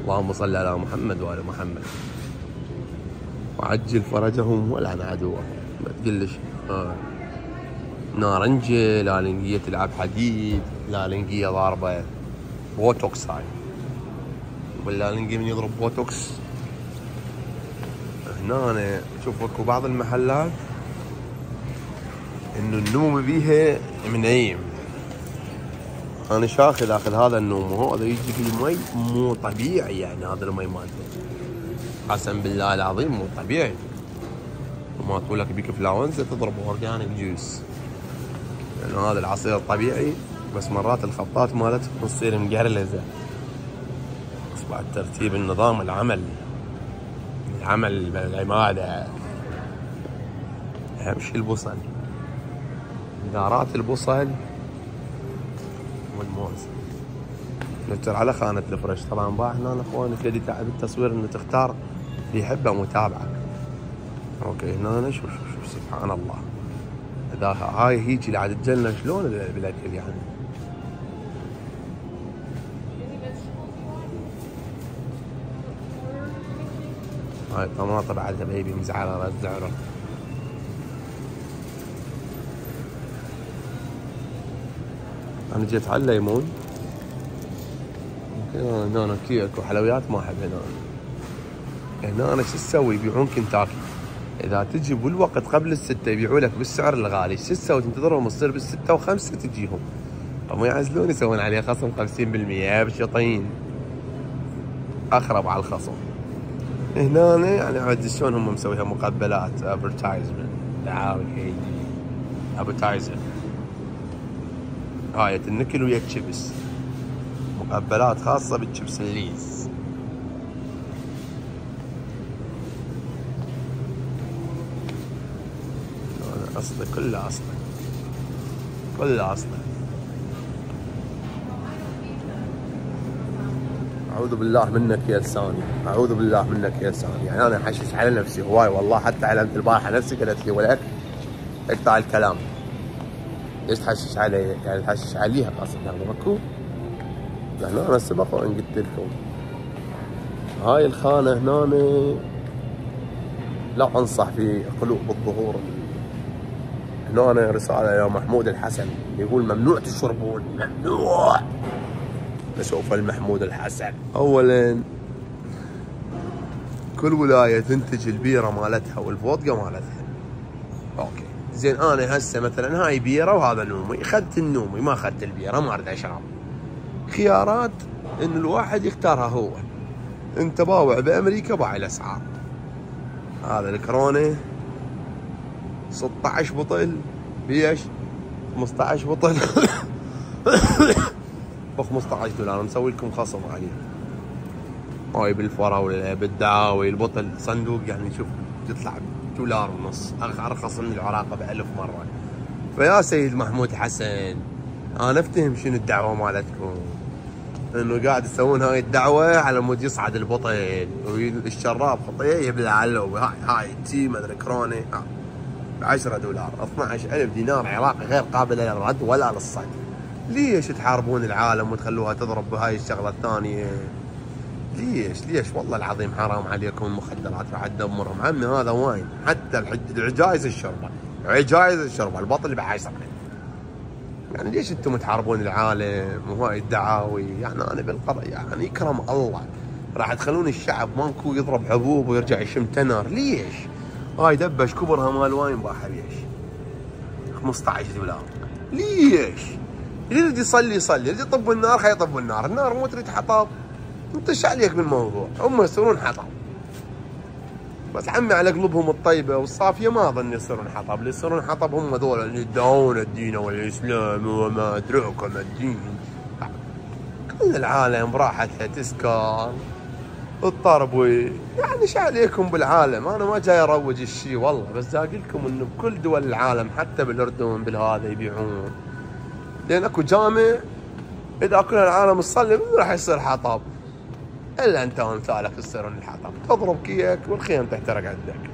اللهم صل على محمد وآل محمد وعجل فرجهم ولعن عدوهم. ما تقلش نارنجة لالنجية تلعب حديد، لالنجية ضاربة بوتوكس. هاي واللالنجي من يضرب بوتوكس هنا. أنا شوف اكو بعض المحلات انه النوم بيها منيم. انا اخذ هذا النوم وهذا يجي في المي مو طبيعي. يعني هذا المي مالته قسم بالله العظيم مو طبيعي. وما تقول لك بيك فلاونزا تضرب اورجانيك جوس، لانه هذا العصير طبيعي، بس مرات الخطات مالته تصير مقرلزه. بس بعد ترتيب النظام العمل بالعماده اهم شيء البصل، دارات البصل والموز. نفتر على خانة الفرش. طبعا باع هنا اخواني في تعب التصوير انه تختار اللي يحبه متابعك. اوكي هنا شوف سبحان الله. اذا هاي هيجي اللي عاد تجلنا شلون بالاكل يعني. هاي الطماطم بعد حبيبي مزعله رزعره. انا جيت على الليمون. هنا كيك وحلويات ما احب هنا انا شو تسوي؟ يبيعون كنتاكي اذا تجي بالوقت قبل الستة يبيعوا لك بالسعر الغالي. شو تسوي؟ تنتظرهم تصير بالستة وخمسة تجيهم. هم يعزلون يسوون عليه خصم 50% بشطين. اخرب على الخصم. هنا يعني عاد شلون هم مسويها مقبلات ادفرتايزمنت دعاوي هيجي ادفرتايزر. هاي النكل ويا الشيبس، مقبلات خاصة بالشيبس الليز. اصله كله اصله. اعوذ بالله منك يا لساني، اعوذ بالله منك يا لساني. يعني انا حشش على نفسي هواي والله. حتى علمت البارحه نفسي قالت لي ولك اقطع الكلام. ليش تحشش علي؟ يعني تحشش عليها قصد يعني ماكو. يعني انا سبق وان قلت لكم هاي الخانه هنا لا انصح في قلوب الظهور. هنا رساله يا محمود الحسن يقول ممنوع تشربون، ممنوع. نشوف المحمود الحسن. اولا كل ولايه تنتج البيره مالتها والفودكا مالتها. اوكي زين انا هسه مثلا هاي بيره وهذا نومي، اخذت النومي ما اخذت البيره، ما اريد اشرب. خيارات ان الواحد يختارها هو. انت باوع بامريكا باع الاسعار. هذا الكورونا 16 بطل بيش 15 بطل ب $15 مسوي لكم خصم عليه. هاي بالفراوله بالدعاوي البطل صندوق يعني شوف تطلع $1.50 ارخص من العراقه ب1000 مره. فيا سيد محمود حسن انا افتهم شنو الدعوه مالتكم، انه قاعد يسوون هاي الدعوه على مود يصعد البطل والشراب خطيه يبلع علو. هاي تي ما ادري كورونا ب$10 $12,000 دينار عراقي غير قابله للرد ولا للصد. ليش تحاربون العالم وتخلوها تضرب بهاي الشغله الثانيه؟ ليش والله العظيم حرام عليكم. المخدرات راح تدمرهم. عمي هذا وين؟ حتى العجايز الشربه البطل ب10. يعني ليش انتم تحاربون العالم وهاي الدعاوي؟ يعني انا بالقضاء يعني يكرم الله راح تخلون الشعب ماكو يضرب حبوب ويرجع يشم تنر. ليش؟ هاي دبش كبرها مال وين باحر ليش؟ $15. ليش؟ اللي يريد يصلي، يريد يطب النار حيطب النار، النار مو تريد حطب. انت ايش عليك بالموضوع؟ هم يصيرون حطب. بس عمي على قلوبهم الطيبه والصافيه ما اظن يصيرون حطب. اللي يصيرون حطب هم ذول اللي يدعون الدين والاسلام وما ادراكم الدين. كل العالم براحتها تسكر الطربوي. يعني ايش عليكم بالعالم؟ انا ما جاي اروج الشيء والله، بس اقول لكم انه بكل دول العالم حتى بالاردن بالهذا يبيعون. لان اكو جامع اذا كل العالم تصلي راح يصير حطب. الا انت وامثالك تصيرون الحطب. تضرب كيك والخيم تحترق عندك.